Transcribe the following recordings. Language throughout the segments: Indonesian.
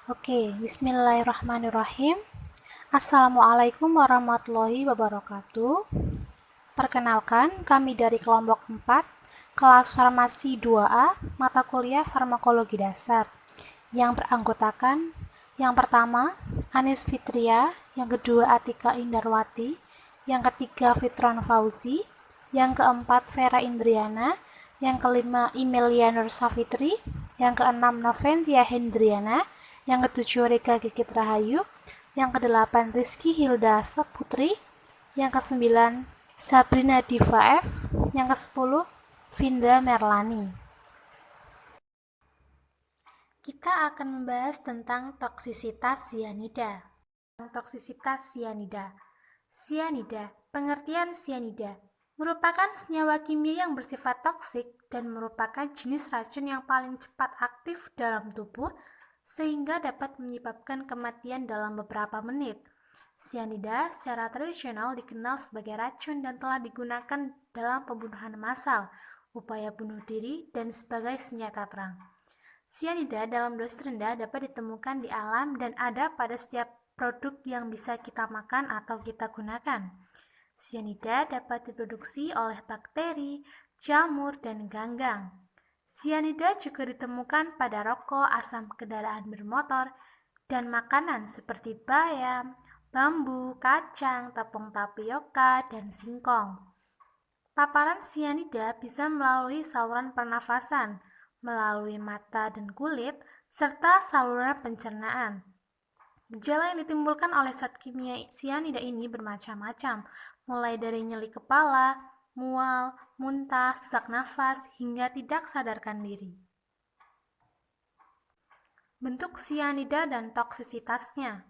Oke, bismillahirrahmanirrahim. Assalamualaikum warahmatullahi wabarakatuh. Perkenalkan, kami dari kelompok 4, kelas farmasi 2A, mata kuliah farmakologi dasar, yang beranggotakan yang pertama, Anis Fitria, yang kedua Atika Indarwati, yang ketiga Fitron Fauzi, yang keempat Vera Indriana, yang kelima Imelia Nur Safitri, yang keenam Noventia Hendriana, yang ketujuh Rika Gigit Rahayu, yang kedelapan Rizky Hilda Saputri, yang kesembilan Sabrina Diva F, yang kesepuluh Vinda Merlani. Kita akan membahas tentang toksisitas sianida. Toksisitas sianida. Sianida, pengertian sianida, merupakan senyawa kimia yang bersifat toksik dan merupakan jenis racun yang paling cepat aktif dalam tubuh sehingga dapat menyebabkan kematian dalam beberapa menit. Sianida secara tradisional dikenal sebagai racun dan telah digunakan dalam pembunuhan massal, upaya bunuh diri, dan sebagai senjata perang. Sianida dalam dosis rendah dapat ditemukan di alam dan ada pada setiap produk yang bisa kita makan atau kita gunakan. Sianida dapat diproduksi oleh bakteri, jamur, dan ganggang. Sianida juga ditemukan pada rokok, asam kendaraan bermotor, dan makanan seperti bayam, bambu, kacang, tepung tapioka, dan singkong. Paparan sianida bisa melalui saluran pernafasan, melalui mata dan kulit, serta saluran pencernaan. Gejala yang ditimbulkan oleh zat kimia sianida ini bermacam-macam, mulai dari nyeri kepala, mual, muntah, sesak nafas, hingga tidak sadarkan diri. Bentuk sianida dan toksisitasnya.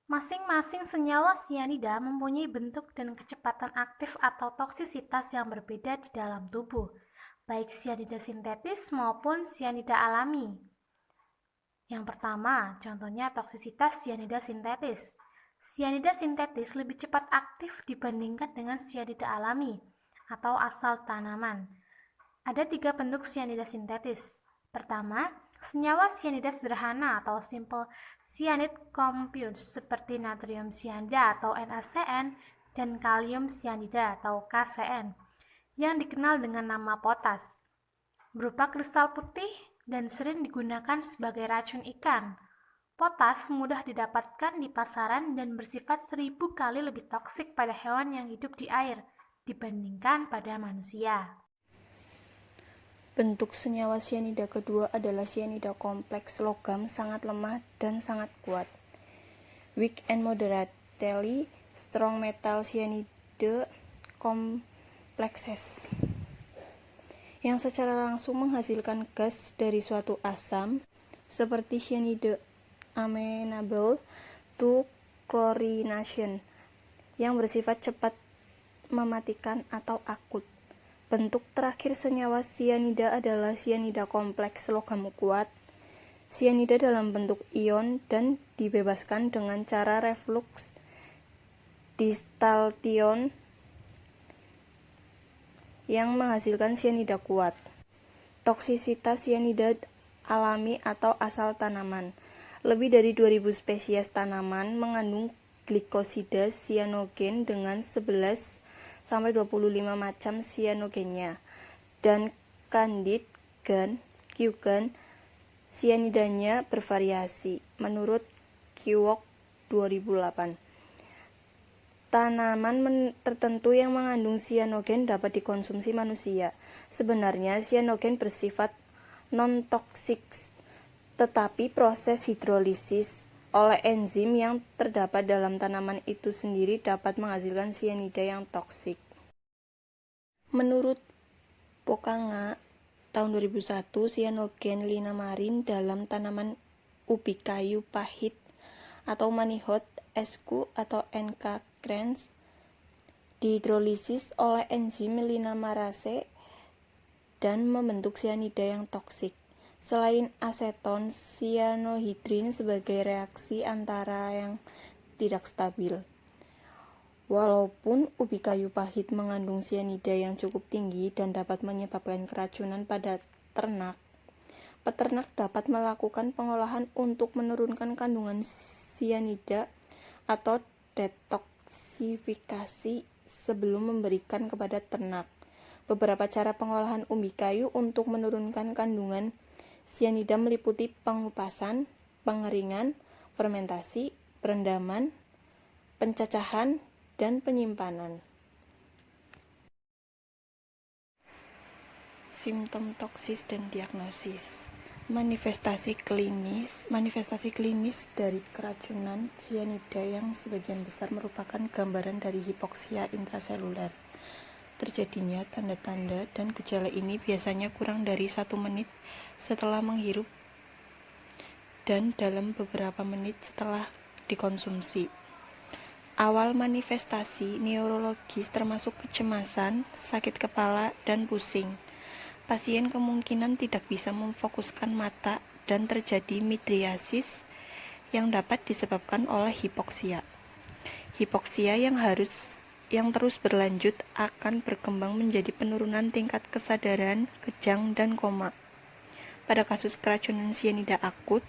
Masing-masing senyawa sianida mempunyai bentuk dan kecepatan aktif atau toksisitas yang berbeda di dalam tubuh, baik sianida sintetis maupun sianida alami. Yang pertama, contohnya toksisitas sianida sintetis. Sianida sintetis lebih cepat aktif dibandingkan dengan sianida alami atau asal tanaman. Ada 3 bentuk sianida sintetis. Pertama, senyawa sianida sederhana atau simple cyanide compounds seperti natrium cyanida atau NaCN dan kalium cyanida atau KCN yang dikenal dengan nama potas, berupa kristal putih dan sering digunakan sebagai racun ikan. Potas mudah didapatkan di pasaran dan bersifat 1000 kali lebih toksik pada hewan yang hidup di air dibandingkan pada manusia. Bentuk senyawa sianida kedua adalah sianida kompleks logam sangat lemah dan sangat kuat. Weak and moderately strong metal cyanide complexes yang secara langsung menghasilkan gas dari suatu asam seperti cyanide amenable to chlorination yang bersifat cepat mematikan atau akut. Bentuk terakhir senyawa sianida adalah sianida kompleks logam kuat. Sianida dalam bentuk ion dan dibebaskan dengan cara reflux distaltion yang menghasilkan sianida kuat. Toksisitas sianida alami atau asal tanaman. Lebih dari 2000 spesies tanaman mengandung glikosida sianogen dengan 11 sampai 25 macam sianogennya, dan candid Q-gan sianidanya bervariasi menurut Keyword 2008. Tanaman tertentu yang mengandung sianogen dapat dikonsumsi manusia. Sebenarnya sianogen bersifat non-toksik, tetapi proses hidrolisis oleh enzim yang terdapat dalam tanaman itu sendiri dapat menghasilkan sianida yang toksik. Menurut Pokanga tahun 2001, sianogen linamarin dalam tanaman ubi kayu pahit atau manihot SQ atau NK Kranz dihidrolisis oleh enzim linamarase dan membentuk sianida yang toksik. Selain aseton sianohidrin sebagai reaksi antara yang tidak stabil. Walaupun ubi kayu pahit mengandung sianida yang cukup tinggi dan dapat menyebabkan keracunan pada ternak, peternak dapat melakukan pengolahan untuk menurunkan kandungan sianida atau detoksifikasi sebelum memberikan kepada ternak. Beberapa cara pengolahan umbi kayu untuk menurunkan kandungan sianida meliputi pengupasan, pengeringan, fermentasi, perendaman, pencacahan, dan penyimpanan. Simptom toksis dan diagnosis. Manifestasi klinis dari keracunan sianida yang sebagian besar merupakan gambaran dari hipoksia intraseluler. Terjadinya tanda-tanda dan gejala ini biasanya kurang dari 1 menit setelah menghirup dan dalam beberapa menit setelah dikonsumsi. Awal manifestasi neurologis termasuk kecemasan, sakit kepala, dan pusing. Pasien kemungkinan tidak bisa memfokuskan mata dan terjadi midriasis yang dapat disebabkan oleh hipoksia. Hipoksia yang terus berlanjut akan berkembang menjadi penurunan tingkat kesadaran, kejang, dan koma. Pada kasus keracunan sianida akut,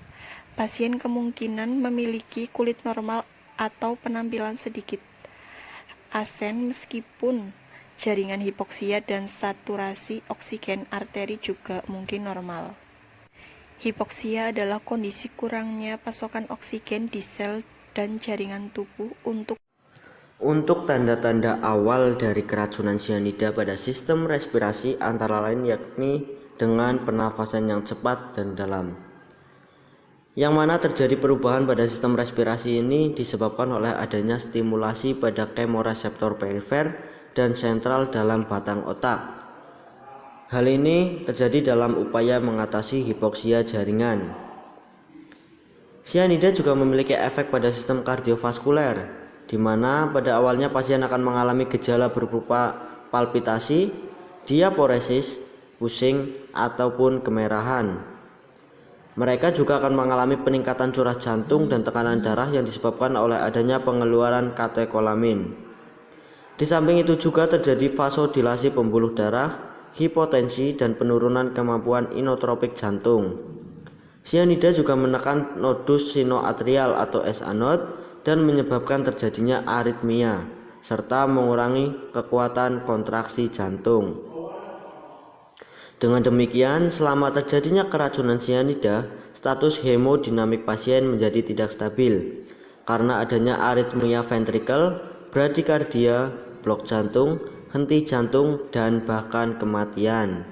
pasien kemungkinan memiliki kulit normal atau penampilan sedikit asen meskipun jaringan hipoksia dan saturasi oksigen arteri juga mungkin normal. Hipoksia adalah kondisi kurangnya pasokan oksigen di sel dan jaringan tubuh Untuk tanda-tanda awal dari keracunan sianida pada sistem respirasi antara lain yakni dengan pernafasan yang cepat dan dalam, yang mana terjadi perubahan pada sistem respirasi ini disebabkan oleh adanya stimulasi pada kemoreseptor perifer dan sentral dalam batang otak. Hal ini terjadi dalam upaya mengatasi hipoksia jaringan. Sianida juga memiliki efek pada sistem kardiovaskuler, di mana pada awalnya pasien akan mengalami gejala berupa palpitasi, diaporesis, pusing, ataupun kemerahan. Mereka juga akan mengalami peningkatan curah jantung dan tekanan darah yang disebabkan oleh adanya pengeluaran katekolamin. Di samping itu juga terjadi vasodilasi pembuluh darah, hipotensi, dan penurunan kemampuan inotropik jantung. Sianida juga menekan nodus sinoatrial atau SA node dan menyebabkan terjadinya aritmia, serta mengurangi kekuatan kontraksi jantung. Dengan demikian, selama terjadinya keracunan sianida, status hemodinamik pasien menjadi tidak stabil karena adanya aritmia ventrikel, bradikardia, blok jantung, henti jantung, dan bahkan kematian.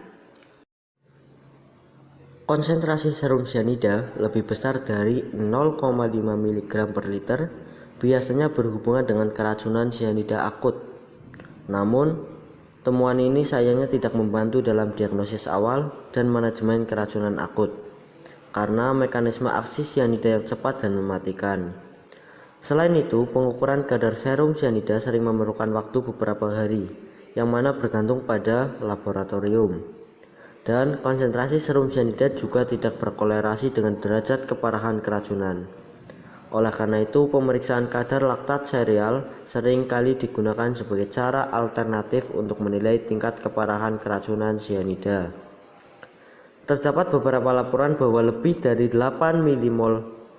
Konsentrasi serum sianida lebih besar dari 0,5 mg per liter biasanya berhubungan dengan keracunan sianida akut. Namun, temuan ini sayangnya tidak membantu dalam diagnosis awal dan manajemen keracunan akut karena mekanisme aksi sianida yang cepat dan mematikan. Selain itu, pengukuran kadar serum sianida sering memerlukan waktu beberapa hari, yang mana bergantung pada laboratorium. Dan konsentrasi serum sianida juga tidak berkolerasi dengan derajat keparahan keracunan. Oleh karena itu, pemeriksaan kadar laktat serial sering kali digunakan sebagai cara alternatif untuk menilai tingkat keparahan keracunan sianida. Terdapat beberapa laporan bahwa lebih dari 8 mmol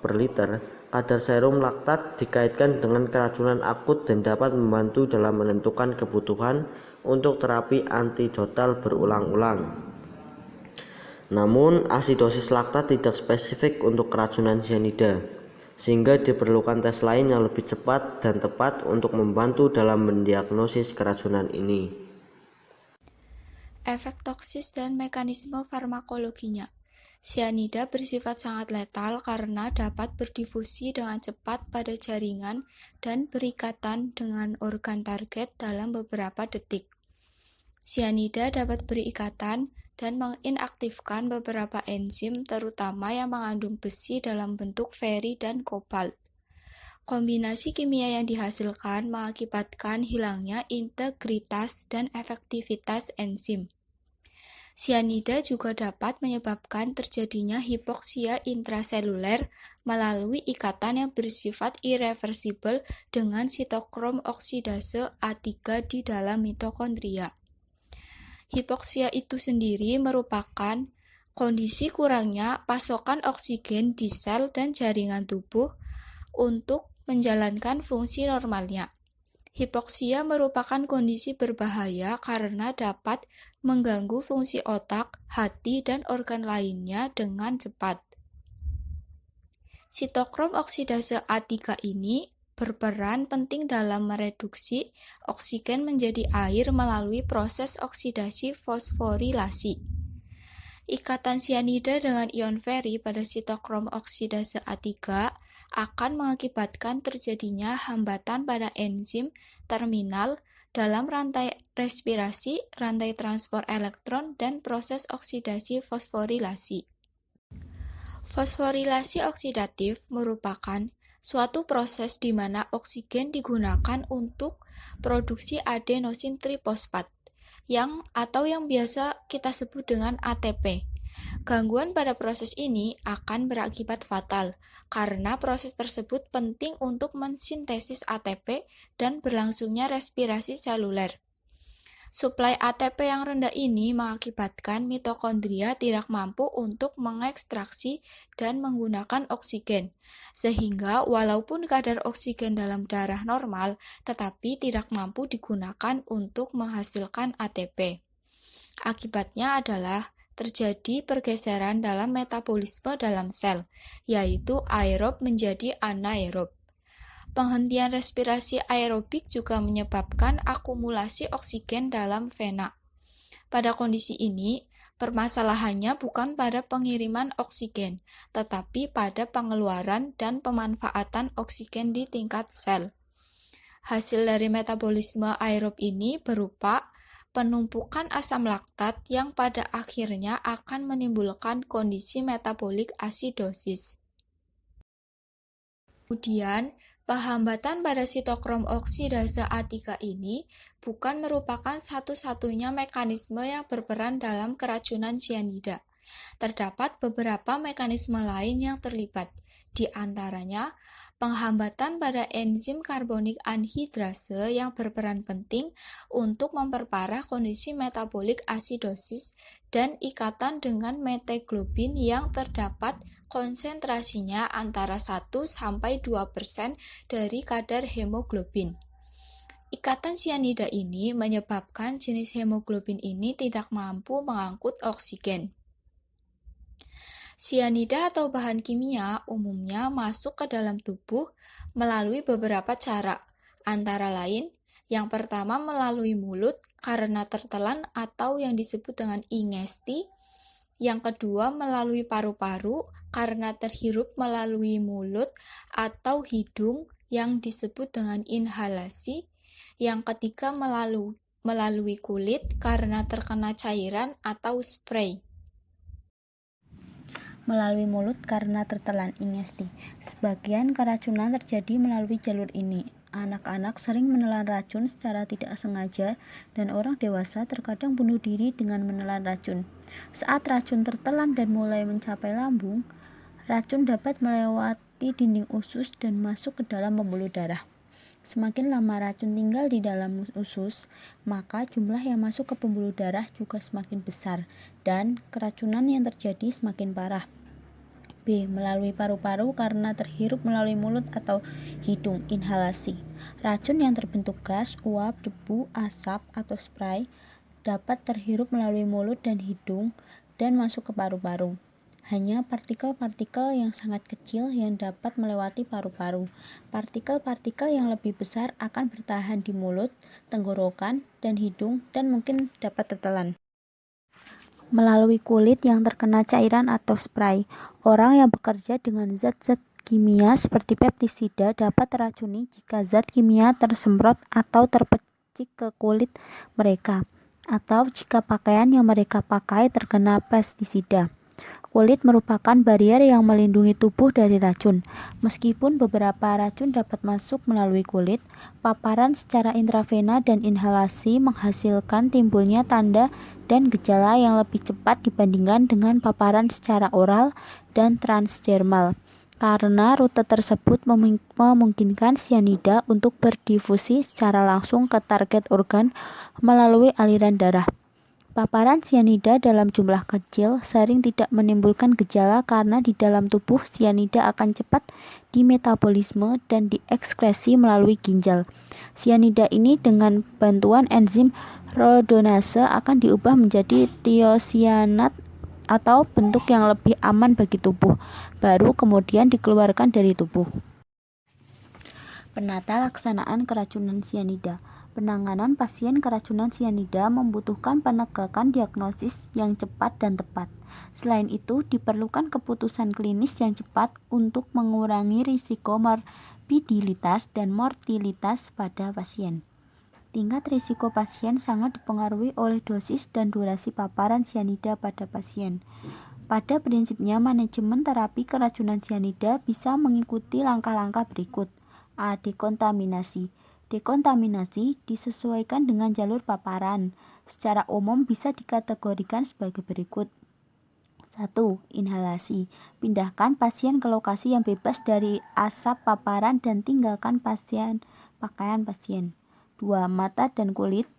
per liter kadar serum laktat dikaitkan dengan keracunan akut dan dapat membantu dalam menentukan kebutuhan untuk terapi antidotal berulang-ulang. Namun, asidosis laktat tidak spesifik untuk keracunan sianida, sehingga diperlukan tes lain yang lebih cepat dan tepat untuk membantu dalam mendiagnosis keracunan ini. Efek toksis dan mekanisme farmakologinya. Sianida bersifat sangat letal karena dapat berdifusi dengan cepat pada jaringan dan berikatan dengan organ target dalam beberapa detik. Sianida dapat berikatan dan menginaktifkan beberapa enzim, terutama yang mengandung besi dalam bentuk feri dan kobalt. Kombinasi kimia yang dihasilkan mengakibatkan hilangnya integritas dan efektivitas enzim. Sianida juga dapat menyebabkan terjadinya hipoksia intraseluler melalui ikatan yang bersifat irreversibel dengan sitokrom oksidase A3 di dalam mitokondria. Hipoksia itu sendiri merupakan kondisi kurangnya pasokan oksigen di sel dan jaringan tubuh untuk menjalankan fungsi normalnya. Hipoksia merupakan kondisi berbahaya karena dapat mengganggu fungsi otak, hati, dan organ lainnya dengan cepat. Sitokrom oksidase A3 ini berperan penting dalam mereduksi oksigen menjadi air melalui proses oksidasi fosforilasi. Ikatan sianida dengan ion feri pada sitokrom oksidase A3 akan mengakibatkan terjadinya hambatan pada enzim terminal dalam rantai respirasi, rantai transport elektron, dan proses oksidasi fosforilasi. Fosforilasi oksidatif merupakan suatu proses di mana oksigen digunakan untuk produksi adenosin trifosfat yang biasa kita sebut dengan ATP. Gangguan pada proses ini akan berakibat fatal karena proses tersebut penting untuk mensintesis ATP dan berlangsungnya respirasi seluler. Suplai ATP yang rendah ini mengakibatkan mitokondria tidak mampu untuk mengekstraksi dan menggunakan oksigen, sehingga walaupun kadar oksigen dalam darah normal, tetapi tidak mampu digunakan untuk menghasilkan ATP. Akibatnya adalah terjadi pergeseran dalam metabolisme dalam sel, yaitu aerob menjadi anaerob. Penghentian respirasi aerobik juga menyebabkan akumulasi oksigen dalam vena. Pada kondisi ini, permasalahannya bukan pada pengiriman oksigen, tetapi pada pengeluaran dan pemanfaatan oksigen di tingkat sel. Hasil dari metabolisme aerob ini berupa penumpukan asam laktat yang pada akhirnya akan menimbulkan kondisi metabolik asidosis. Kemudian, penghambatan pada sitokrom oksidase A3 ini bukan merupakan satu-satunya mekanisme yang berperan dalam keracunan sianida. Terdapat beberapa mekanisme lain yang terlibat, di antaranya penghambatan pada enzim karbonik anhidrase yang berperan penting untuk memperparah kondisi metabolik asidosis dan ikatan dengan metaglobin yang terdapat konsentrasinya antara 1-2% dari kadar hemoglobin. Ikatan sianida ini menyebabkan jenis hemoglobin ini tidak mampu mengangkut oksigen. Sianida atau bahan kimia umumnya masuk ke dalam tubuh melalui beberapa cara, antara lain yang pertama melalui mulut karena tertelan atau yang disebut dengan ingesti, yang kedua melalui paru-paru karena terhirup melalui mulut atau hidung yang disebut dengan inhalasi, yang ketiga melalui kulit karena terkena cairan atau spray. Melalui mulut karena tertelan ingesti. Sebagian keracunan terjadi melalui jalur ini. Anak-anak sering menelan racun secara tidak sengaja dan orang dewasa terkadang bunuh diri dengan menelan racun. Saat racun tertelan dan mulai mencapai lambung, racun dapat melewati dinding usus dan masuk ke dalam pembuluh darah. Semakin lama racun tinggal di dalam usus, maka jumlah yang masuk ke pembuluh darah juga semakin besar dan keracunan yang terjadi semakin parah. B. Melalui paru-paru karena terhirup melalui mulut atau hidung, inhalasi. Racun yang terbentuk gas, uap, debu, asap, atau spray dapat terhirup melalui mulut dan hidung dan masuk ke paru-paru. Hanya partikel-partikel yang sangat kecil yang dapat melewati paru-paru. Partikel-partikel yang lebih besar akan bertahan di mulut, tenggorokan, dan hidung dan mungkin dapat tertelan. Melalui kulit yang terkena cairan atau spray, orang yang bekerja dengan zat-zat kimia seperti pestisida dapat teracuni jika zat kimia tersemprot atau terpecik ke kulit mereka, atau jika pakaian yang mereka pakai terkena pestisida. Kulit merupakan barrier yang melindungi tubuh dari racun. Meskipun beberapa racun dapat masuk melalui kulit, paparan secara intravena dan inhalasi menghasilkan timbulnya tanda dan gejala yang lebih cepat dibandingkan dengan paparan secara oral dan transdermal. Karena rute tersebut memungkinkan sianida untuk berdifusi secara langsung ke target organ melalui aliran darah. Paparan sianida dalam jumlah kecil sering tidak menimbulkan gejala karena di dalam tubuh sianida akan cepat dimetabolisme dan diekskresi melalui ginjal. Sianida ini dengan bantuan enzim rhodonase akan diubah menjadi tiosianat atau bentuk yang lebih aman bagi tubuh, baru kemudian dikeluarkan dari tubuh. Penata laksanaan keracunan sianida. Penanganan pasien keracunan sianida membutuhkan penegakan diagnosis yang cepat dan tepat. Selain itu, diperlukan keputusan klinis yang cepat untuk mengurangi risiko morbiditas dan mortalitas pada pasien. Tingkat risiko pasien sangat dipengaruhi oleh dosis dan durasi paparan sianida pada pasien. Pada prinsipnya, manajemen terapi keracunan sianida bisa mengikuti langkah-langkah berikut. A. Dekontaminasi. Dekontaminasi disesuaikan dengan jalur paparan. Secara umum bisa dikategorikan sebagai berikut. 1. Inhalasi. Pindahkan pasien ke lokasi yang bebas dari asap paparan dan tinggalkan pakaian pasien. 2. Mata dan kulit.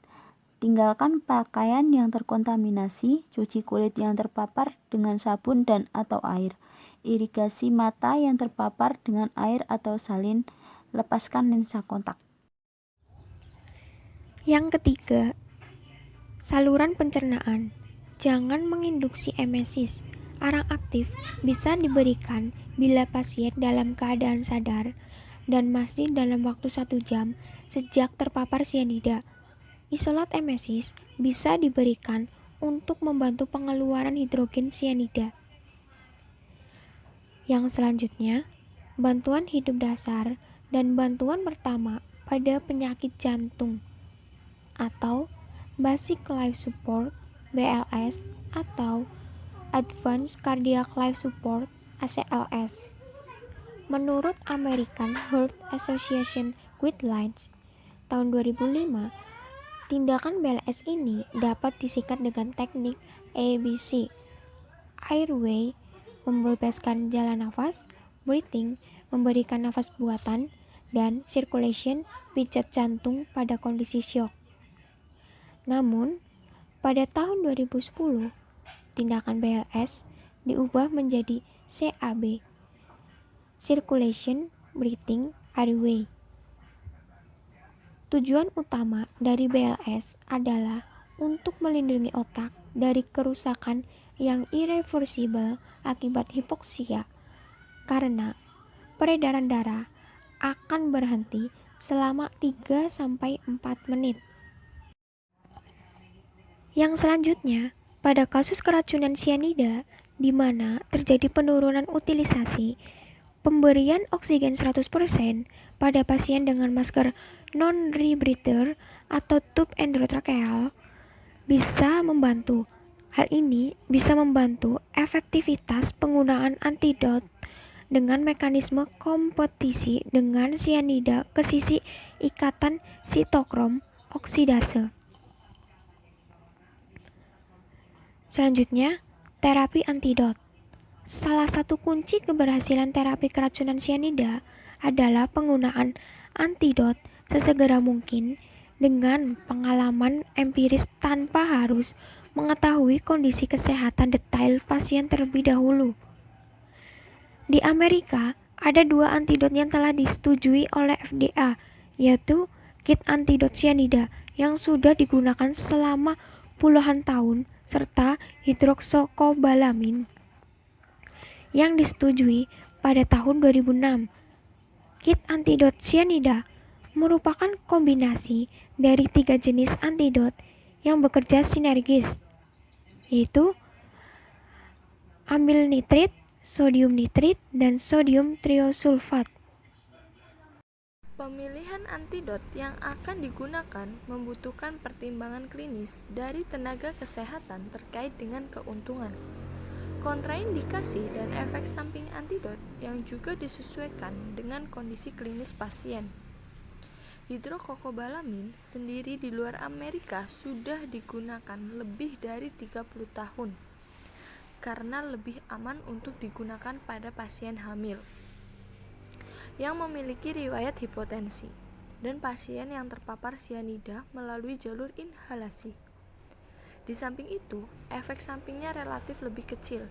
Tinggalkan pakaian yang terkontaminasi, cuci kulit yang terpapar dengan sabun dan atau air. Irigasi mata yang terpapar dengan air atau salin. Lepaskan lensa kontak. Yang ketiga, saluran pencernaan. Jangan menginduksi emesis. Arang aktif bisa diberikan bila pasien dalam keadaan sadar dan masih dalam waktu 1 jam sejak terpapar sianida. Isolat emesis bisa diberikan untuk membantu pengeluaran hidrogen sianida. Yang selanjutnya, bantuan hidup dasar dan bantuan pertama pada penyakit jantung atau Basic Life Support (BLS) atau Advanced Cardiac Life Support (ACLS). Menurut American Heart Association Guidelines tahun 2005, tindakan BLS ini dapat disikat dengan teknik ABC: airway, membebaskan jalan nafas, breathing, memberikan nafas buatan, dan circulation, pijat jantung pada kondisi syok. Namun, pada tahun 2010, tindakan BLS diubah menjadi CAB, Circulation, Breathing, Airway. Tujuan utama dari BLS adalah untuk melindungi otak dari kerusakan yang irreversible akibat hipoksia, karena peredaran darah akan berhenti selama 3-4 menit. Yang selanjutnya, pada kasus keracunan sianida di mana terjadi penurunan utilisasi, pemberian oksigen 100% pada pasien dengan masker non-rebreather atau tube endotrakeal bisa membantu. Hal ini bisa membantu efektivitas penggunaan antidot dengan mekanisme kompetisi dengan sianida ke sisi ikatan sitokrom oksidase. Selanjutnya, terapi antidot. Salah satu kunci keberhasilan terapi keracunan sianida adalah penggunaan antidot sesegera mungkin dengan pengalaman empiris tanpa harus mengetahui kondisi kesehatan detail pasien terlebih dahulu. Di Amerika, ada 2 antidot yang telah disetujui oleh FDA, yaitu kit antidot sianida yang sudah digunakan selama puluhan tahun serta hidroksokobalamin yang disetujui pada tahun 2006. Kit antidot sianida merupakan kombinasi dari 3 jenis antidot yang bekerja sinergis, yaitu amil nitrit, sodium nitrit, dan sodium triosulfat. Pemilihan antidot yang akan digunakan membutuhkan pertimbangan klinis dari tenaga kesehatan terkait dengan keuntungan, kontraindikasi, dan efek samping antidot yang juga disesuaikan dengan kondisi klinis pasien. Hidrokokobalamin sendiri di luar Amerika sudah digunakan lebih dari 30 tahun karena lebih aman untuk digunakan pada pasien hamil yang memiliki riwayat hipotensi dan pasien yang terpapar sianida melalui jalur inhalasi. Di samping itu, efek sampingnya relatif lebih kecil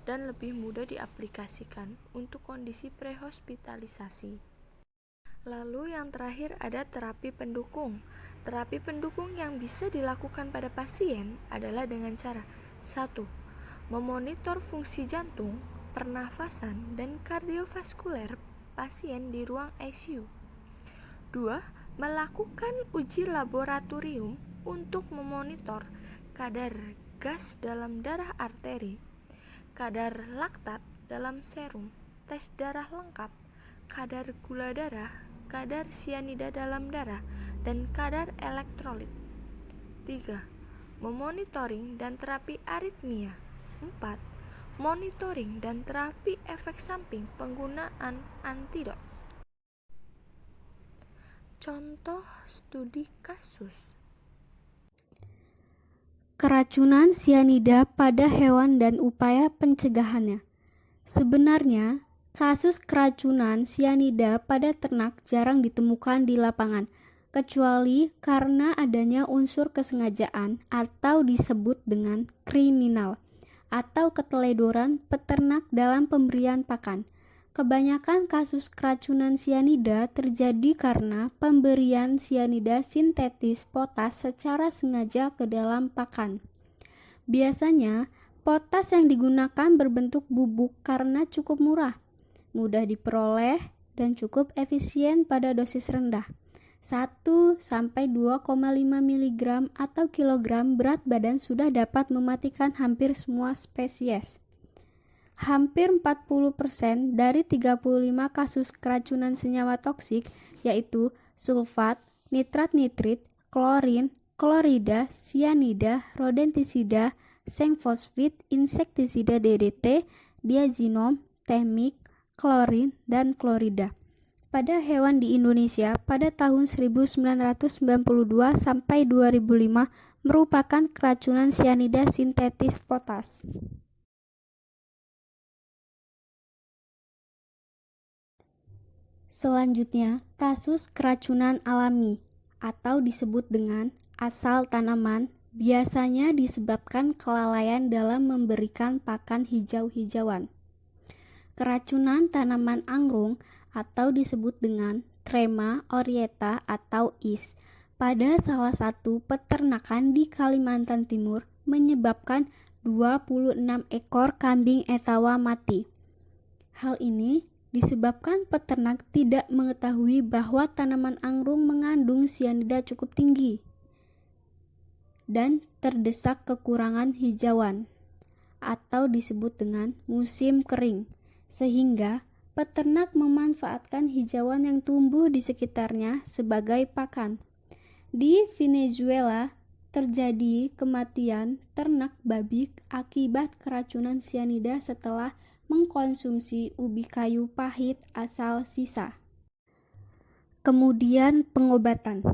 dan lebih mudah diaplikasikan untuk kondisi prehospitalisasi. Lalu yang terakhir ada terapi pendukung. Terapi pendukung yang bisa dilakukan pada pasien adalah dengan cara 1. Memonitor fungsi jantung, pernafasan, dan kardiovaskuler pasien di ruang ICU. 2. Melakukan uji laboratorium untuk memonitor kadar gas dalam darah arteri, kadar laktat dalam serum, tes darah lengkap, kadar gula darah, kadar sianida dalam darah, dan kadar elektrolit. 3. Memonitoring dan terapi aritmia. 4. Monitoring dan terapi efek samping penggunaan antidot. Contoh studi kasus. Keracunan sianida pada hewan dan upaya pencegahannya. Sebenarnya, kasus keracunan sianida pada ternak jarang ditemukan di lapangan, kecuali karena adanya unsur kesengajaan atau disebut dengan kriminal atau keteledoran peternak dalam pemberian pakan. Kebanyakan kasus keracunan sianida terjadi karena pemberian sianida sintetis potas secara sengaja ke dalam pakan. Biasanya, potas yang digunakan berbentuk bubuk karena cukup murah, mudah diperoleh, dan cukup efisien pada dosis rendah. 1-2,5 mg atau kilogram berat badan sudah dapat mematikan hampir semua spesies. Hampir 40% dari 35 kasus keracunan senyawa toksik, yaitu sulfat, nitrat nitrit, klorin, klorida, sianida, rodentisida, seng-fosfit, insektisida DDT, diazinom, temik, klorin, dan klorida. Pada hewan di Indonesia pada tahun 1992 sampai 2005 merupakan keracunan sianida sintetis potas. Selanjutnya, kasus keracunan alami atau disebut dengan asal tanaman biasanya disebabkan kelalaian dalam memberikan pakan hijau-hijauan. Keracunan tanaman anggrung atau disebut dengan Trema orienta atau IS pada salah satu peternakan di Kalimantan Timur menyebabkan 26 ekor kambing etawa mati. Hal ini disebabkan peternak tidak mengetahui bahwa tanaman anggrung mengandung sianida cukup tinggi dan terdesak kekurangan hijauan atau disebut dengan musim kering, sehingga peternak memanfaatkan hijauan yang tumbuh di sekitarnya sebagai pakan. Di Venezuela terjadi kematian ternak babi akibat keracunan sianida setelah mengkonsumsi ubi kayu pahit asal sisa. Kemudian pengobatan.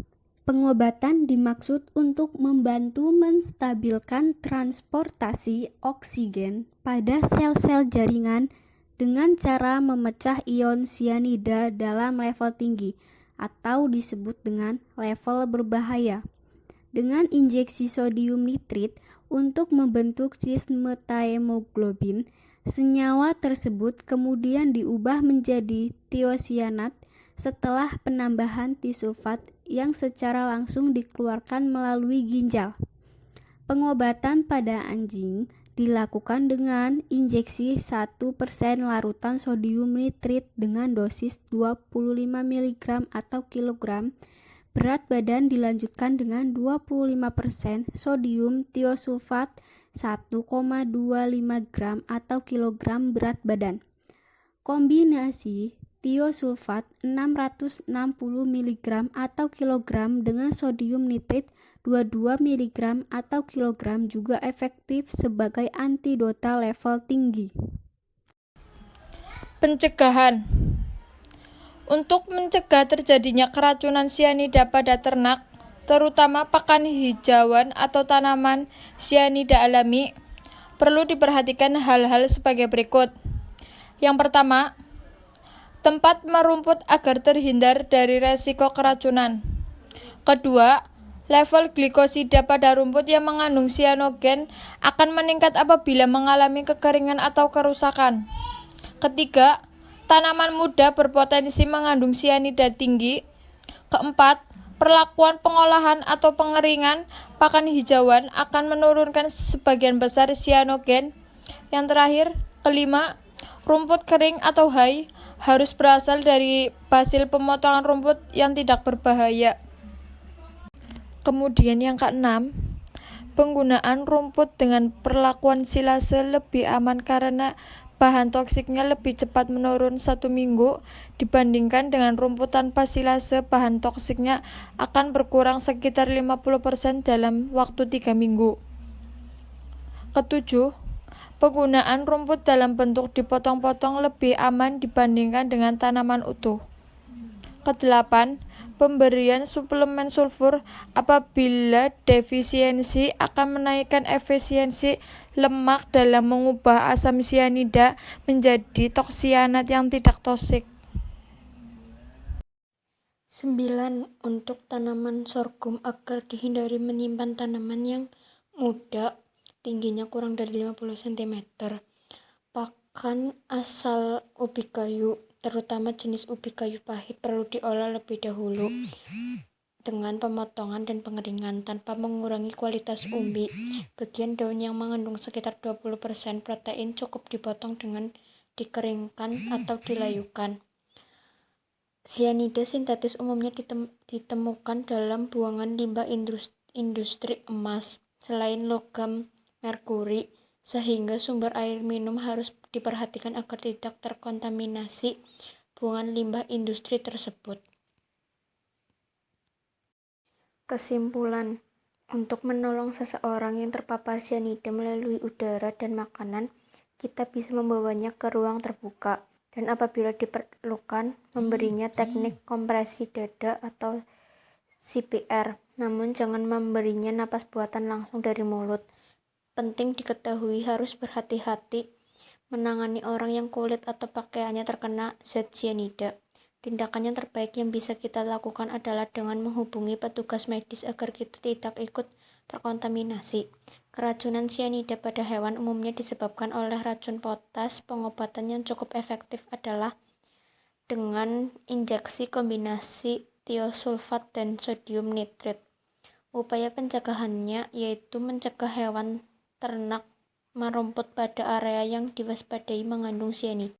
Pengobatan dimaksud untuk membantu menstabilkan transportasi oksigen pada sel-sel jaringan dengan cara memecah ion sianida dalam level tinggi atau disebut dengan level berbahaya dengan injeksi sodium nitrit untuk membentuk cismetahemoglobin. Senyawa tersebut kemudian diubah menjadi tiosianat setelah penambahan tisulfat yang secara langsung dikeluarkan melalui ginjal. Pengobatan pada anjing dilakukan dengan injeksi 1% larutan sodium nitrit dengan dosis 25 mg atau kilogram. Berat badan dilanjutkan dengan 25% sodium tiosulfat 1,25 gram atau kilogram berat badan. Kombinasi tiosulfat 660 mg atau kilogram dengan sodium nitrit 22 mg atau kilogram juga efektif sebagai antidota level tinggi. Pencegahan. Untuk mencegah terjadinya keracunan sianida pada ternak, terutama pakan hijauan atau tanaman sianida alami, perlu diperhatikan hal-hal sebagai berikut. Yang pertama, tempat merumput agar terhindar dari resiko keracunan. Kedua, Level glikosida pada rumput yang mengandung sianogen akan meningkat apabila mengalami kekeringan atau kerusakan. Ketiga, tanaman muda berpotensi mengandung sianida tinggi. Keempat, perlakuan pengolahan atau pengeringan pakan hijauan akan menurunkan sebagian besar sianogen. Yang terakhir, kelima, rumput kering atau hay harus berasal dari hasil pemotongan rumput yang tidak berbahaya. Kemudian yang keenam, penggunaan rumput dengan perlakuan silase lebih aman karena bahan toksiknya lebih cepat menurun 1 minggu dibandingkan dengan rumput tanpa silase. Bahan toksiknya akan berkurang sekitar 50% dalam waktu 3 minggu. Ketujuh, penggunaan rumput dalam bentuk dipotong-potong lebih aman dibandingkan dengan tanaman utuh. Kedelapan, pemberian suplemen sulfur apabila defisiensi akan menaikkan efisiensi lemak dalam mengubah asam sianida menjadi toksianat yang tidak toksik. 9. Untuk tanaman sorghum agar dihindari menyimpan tanaman yang muda tingginya kurang dari 50 cm. Pakan asal ubi kayu, terutama jenis ubi kayu pahit, perlu diolah lebih dahulu dengan pemotongan dan pengeringan tanpa mengurangi kualitas umbi. Bagian daun yang mengandung sekitar 20% protein cukup dipotong dengan dikeringkan atau dilayukan. Sianida sintetis umumnya ditemukan dalam buangan limbah industri emas, selain logam merkuri, sehingga sumber air minum harus diperhatikan agar tidak terkontaminasi buangan limbah industri tersebut. Kesimpulan, untuk menolong seseorang yang terpapar sianida melalui udara dan makanan, kita bisa membawanya ke ruang terbuka, dan apabila diperlukan, memberinya teknik kompresi dada atau CPR, namun jangan memberinya napas buatan langsung dari mulut. Penting diketahui harus berhati-hati menangani orang yang kulit atau pakaiannya terkena zat sianida. Tindakan yang terbaik yang bisa kita lakukan adalah dengan menghubungi petugas medis agar kita tidak ikut terkontaminasi. Keracunan sianida pada hewan umumnya disebabkan oleh racun potas. Pengobatan yang cukup efektif adalah dengan injeksi kombinasi tiosulfat dan sodium nitrit. Upaya pencegahannya yaitu mencegah hewan ternak merumput pada area yang diwaspadai mengandung sianida.